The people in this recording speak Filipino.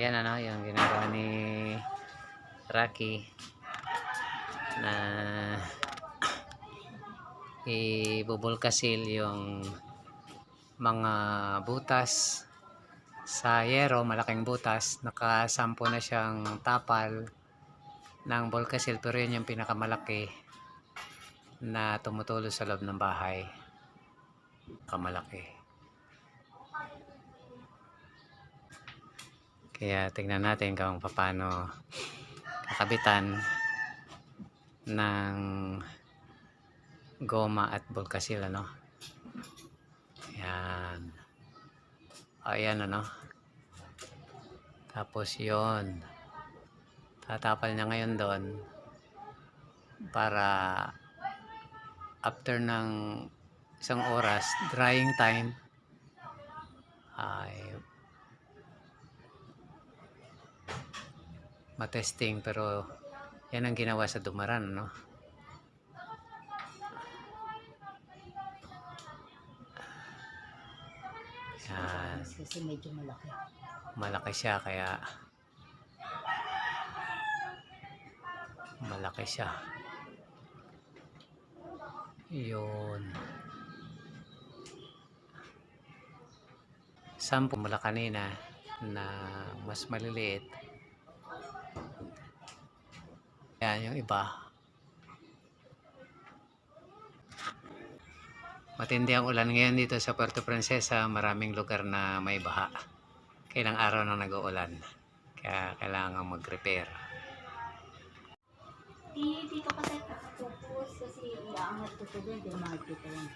Yan ano, yung ginagawa ni Rocky na ibubulkasil yung mga butas sa yero, malaking butas. Nakasampo na siyang tapal ng bulkasil, pero yun yung pinakamalaki na tumutulo sa loob ng bahay. Kamalaki. Kaya tingnan natin kung paano kakabitan ng goma at bulkasil, ano. Ayan. Ayan, ano. Tapos yon, tatapal niya ngayon doon para after ng isang oras, drying time, ay matesting. Pero yan ang ginawa sa Dumaran, no? Yan. Kasi medyo malaki. Malaki siya, kaya malaki siya. Yun. Sampo mula kanina na mas maliliit. Yan yung iba. Matindi ang ulan ngayon dito sa Puerto Princesa. Maraming lugar na may baha. Kailang araw nang nag-uulan. Kaya kailangan mag-repair. Dito kasi nakapupus kasi iaangat ko ito doon. Di makikita yan.